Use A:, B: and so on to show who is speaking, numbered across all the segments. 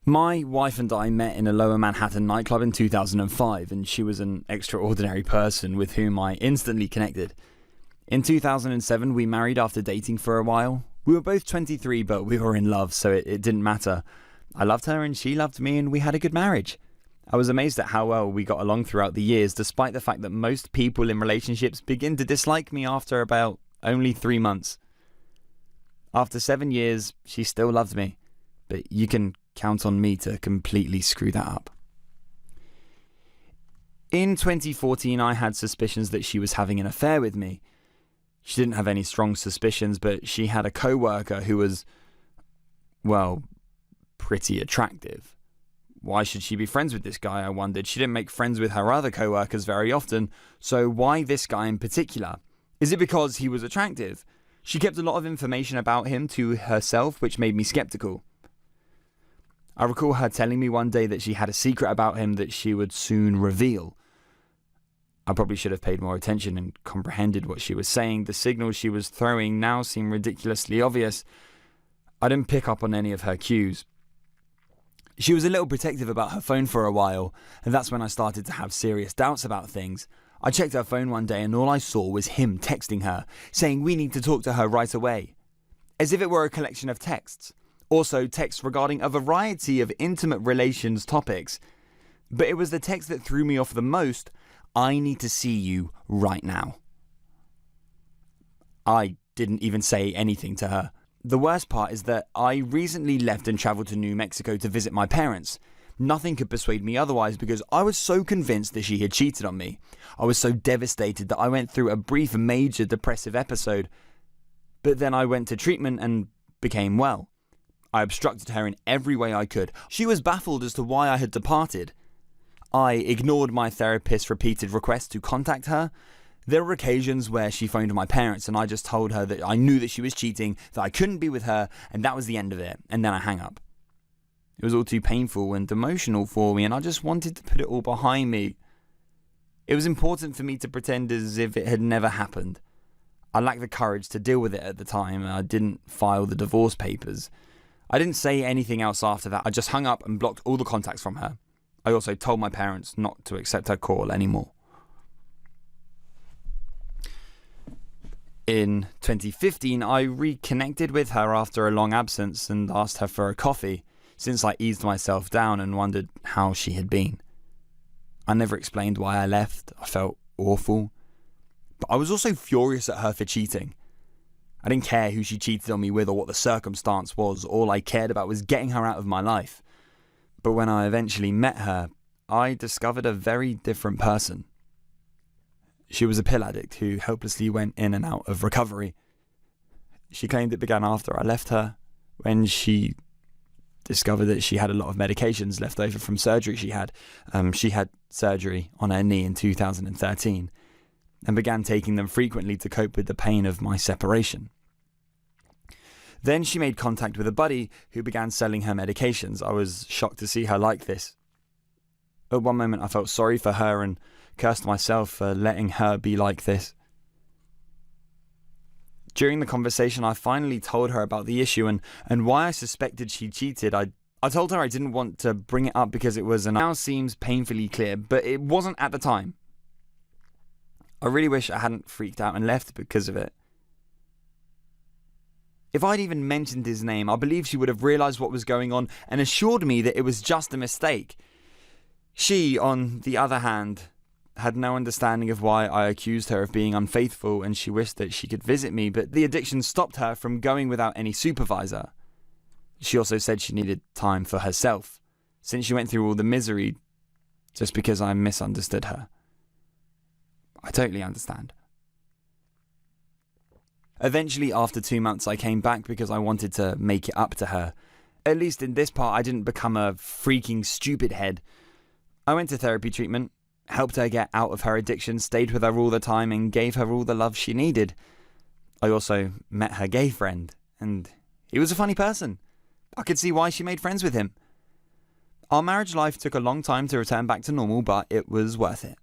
A: My wife and I met in a Lower Manhattan nightclub in 2005, and she was an extraordinary person with whom I instantly connected. In 2007, we married after dating for a while. We were both 23, but we were in love, so it didn't matter. I loved her and she loved me, and we had a good marriage. I was amazed at how well we got along throughout the years, despite the fact that most people in relationships begin to dislike me after about only 3 months. After 7 years, she still loved me, but you can count on me to completely screw that up. In 2014, I had suspicions that she was having an affair with me. She didn't have any strong suspicions, but she had a co-worker who was, well, pretty attractive. Why should she be friends with this guy, I wondered. She didn't make friends with her other co-workers very often, so why this guy in particular? Is it because he was attractive? She kept a lot of information about him to herself, which made me skeptical. I recall her telling me one day that she had a secret about him that she would soon reveal. I probably should have paid more attention and comprehended what she was saying. The signals she was throwing now seemed ridiculously obvious. I didn't pick up on any of her cues. She was a little protective about her phone for a while, and that's when I started to have serious doubts about things. I checked her phone one day and all I saw was him texting her, saying we need to talk to her right away. As if it were a collection of texts. Also texts regarding a variety of intimate relations topics. But it was the text that threw me off the most. I need to see you right now. I didn't even say anything to her. The worst part is that I recently left and travelled to New Mexico to visit my parents. Nothing could persuade me otherwise because I was so convinced that she had cheated on me. I was so devastated that I went through a brief major depressive episode. But then I went to treatment and became well. I obstructed her in every way I could. She was baffled as to why I had departed. I ignored my therapist's repeated requests to contact her. There were occasions where she phoned my parents and I just told her that I knew that she was cheating, that I couldn't be with her, and that was the end of it, and then I hang up. It was all too painful and emotional for me, and I just wanted to put it all behind me. It was important for me to pretend as if it had never happened. I lacked the courage to deal with it at the time, and I didn't file the divorce papers. I didn't say anything else after that. I just hung up and blocked all the contacts from her. I also told my parents not to accept her call anymore. In 2015, I reconnected with her after a long absence and asked her for a coffee, since I eased myself down and wondered how she had been. I never explained why I left. I felt awful. But I was also furious at her for cheating. I didn't care who she cheated on me with or what the circumstance was. All I cared about was getting her out of my life. But when I eventually met her, I discovered a very different person. She was a pill addict who helplessly went in and out of recovery. She claimed it began after I left her, when she discovered that she had a lot of medications left over from surgery she had. She had surgery on her knee in 2013 and began taking them frequently to cope with the pain of my separation. Then she made contact with a buddy who began selling her medications. I was shocked to see her like this. At one moment I felt sorry for her and cursed myself for letting her be like this. During the conversation I finally told her about the issue and why I suspected she cheated. I told her I didn't want to bring it up because it was now seems painfully clear, but it wasn't at the time. I really wish I hadn't freaked out and left because of it. If I'd even mentioned his name, I believe she would have realised what was going on and assured me that it was just a mistake. She, on the other hand, had no understanding of why I accused her of being unfaithful, and she wished that she could visit me, but the addiction stopped her from going without any supervisor. She also said she needed time for herself, since she went through all the misery just because I misunderstood her. I totally understand. Eventually, after 2 months, I came back because I wanted to make it up to her. At least in this part, I didn't become a freaking stupid head. I went to therapy treatment, helped her get out of her addiction, stayed with her all the time, and gave her all the love she needed. I also met her gay friend, and he was a funny person. I could see why she made friends with him. Our marriage life took a long time to return back to normal, but it was worth it.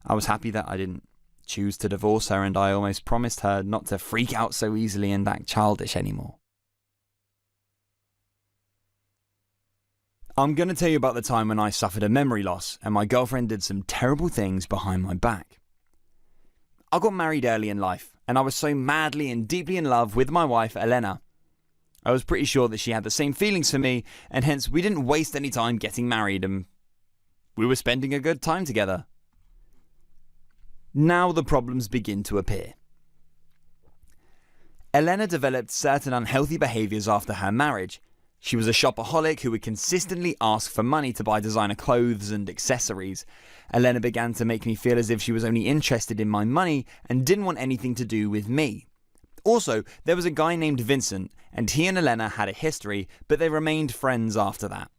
A: I was happy that I didn't choose to divorce her, and I almost promised her not to freak out so easily and act childish anymore. I'm going to tell you about the time when I suffered a memory loss and my girlfriend did some terrible things behind my back. I got married early in life and I was so madly and deeply in love with my wife, Elena. I was pretty sure that she had the same feelings for me, and hence we didn't waste any time getting married and we were spending a good time together. Now the problems begin to appear. Elena developed certain unhealthy behaviours after her marriage. She was a shopaholic who would consistently ask for money to buy designer clothes and accessories. Elena began to make me feel as if she was only interested in my money and didn't want anything to do with me. Also, there was a guy named Vincent, and he and Elena had a history, but they remained friends after that.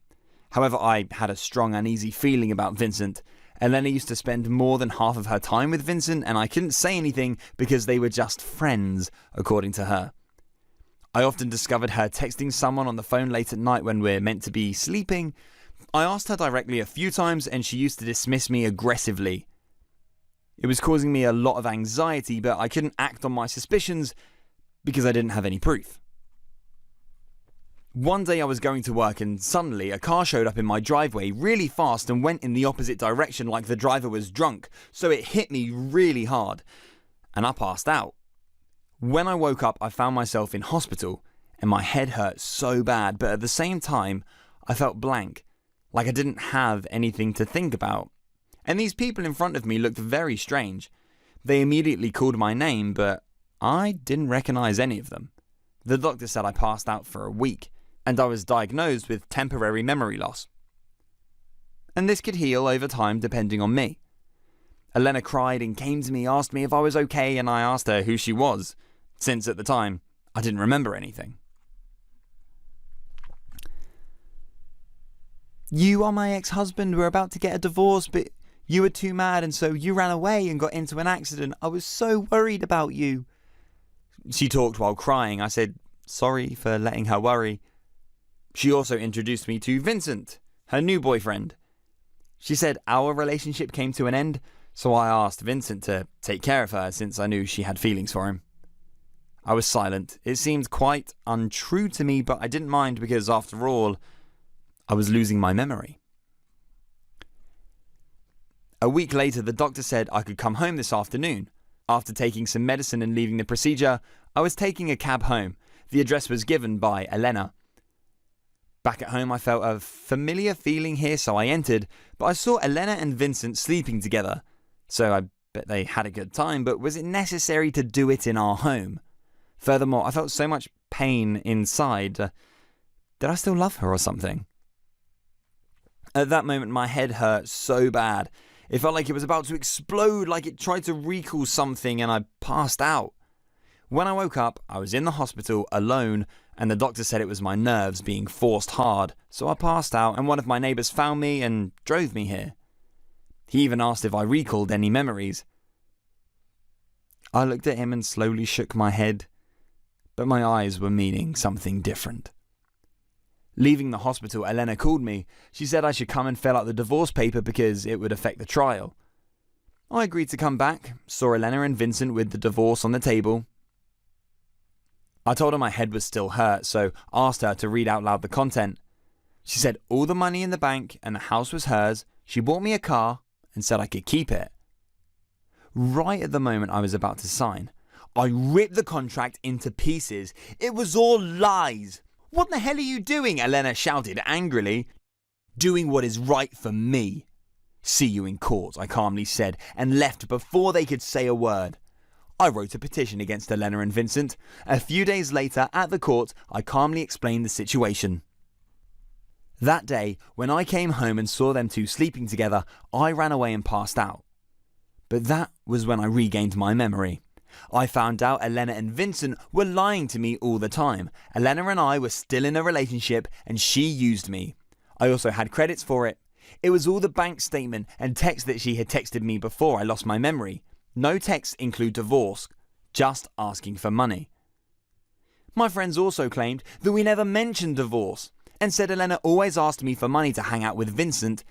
A: However, I had a strong uneasy feeling about Vincent. Elena used to spend more than half of her time with Vincent, and I couldn't say anything because they were just friends, according to her. I often discovered her texting someone on the phone late at night when we're meant to be sleeping. I asked her directly a few times, and she used to dismiss me aggressively. It was causing me a lot of anxiety, but I couldn't act on my suspicions because I didn't have any proof. One day I was going to work and suddenly a car showed up in my driveway really fast and went in the opposite direction like the driver was drunk, so it hit me really hard and I passed out. When I woke up, I found myself in hospital and my head hurt so bad, but at the same time I felt blank, like I didn't have anything to think about. And these people in front of me looked very strange. They immediately called my name, but I didn't recognize any of them. The doctor said I passed out for a week, and I was diagnosed with temporary memory loss. And this could heal over time depending on me. Elena cried and came to me, asked me if I was okay, and I asked her who she was, since at the time I didn't remember anything. "You are my ex-husband, we're about to get a divorce, but you were too mad and so you ran away and got into an accident. I was so worried about you." She talked while crying. I said sorry for letting her worry. She also introduced me to Vincent, her new boyfriend. She said our relationship came to an end, so I asked Vincent to take care of her since I knew she had feelings for him. I was silent. It seemed quite untrue to me, but I didn't mind because after all, I was losing my memory. A week later, the doctor said I could come home this afternoon. After taking some medicine and leaving the procedure, I was taking a cab home. The address was given by Elena. Back at home, I felt a familiar feeling here, so I entered, but I saw Elena and Vincent sleeping together. So I bet they had a good time, but was it necessary to do it in our home? Furthermore, I felt so much pain inside. Did I still love her or something? At that moment, my head hurt so bad. It felt like it was about to explode, like it tried to recall something, and I passed out. When I woke up, I was in the hospital alone, and the doctor said it was my nerves being forced hard, so I passed out, and one of my neighbours found me and drove me here. He even asked if I recalled any memories. I looked at him and slowly shook my head, but my eyes were meaning something different. Leaving the hospital, Elena called me. She said I should come and fill out the divorce paper because it would affect the trial. I agreed to come back, saw Elena and Vincent with the divorce on the table. I told her my head was still hurt, so asked her to read out loud the content. She said all the money in the bank and the house was hers. She bought me a car and said I could keep it. Right at the moment I was about to sign, I ripped the contract into pieces. It was all lies. "What the hell are you doing?" Elena shouted angrily. "Doing what is right for me." "See you in court," I calmly said, and left before they could say a word. I wrote a petition against Elena and Vincent. A few days later, at the court, I calmly explained the situation. That day, when I came home and saw them two sleeping together, I ran away and passed out. But that was when I regained my memory. I found out Elena and Vincent were lying to me all the time. Elena and I were still in a relationship and she used me. I also had credits for it. It was all the bank statement and text that she had texted me before I lost my memory. No texts include divorce, just asking for money. My friends also claimed that we never mentioned divorce and said Elena always asked me for money to hang out with Vincent,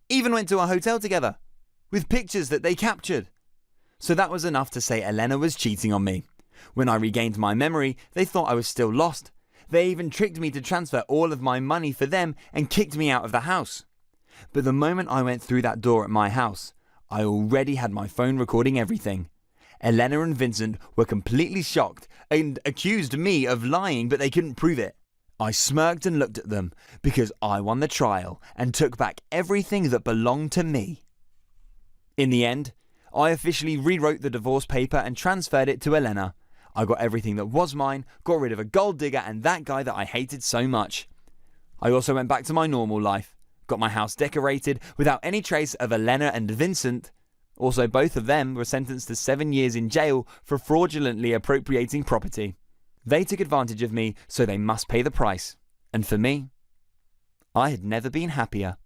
A: even went to a hotel together, with pictures that they captured. So that was enough to say Elena was cheating on me. When I regained my memory, they thought I was still lost. They even tricked me to transfer all of my money for them and kicked me out of the house. But the moment I went through that door at my house, I already had my phone recording everything. Elena and Vincent were completely shocked and accused me of lying, but they couldn't prove it. I smirked and looked at them because I won the trial and took back everything that belonged to me. In the end, I officially rewrote the divorce paper and transferred it to Elena. I got everything that was mine, got rid of a gold digger and that guy that I hated so much. I also went back to my normal life, got my house decorated without any trace of Elena and Vincent. Also, both of them were sentenced to 7 years in jail for fraudulently appropriating property. They took advantage of me, so they must pay the price. And for me, I had never been happier.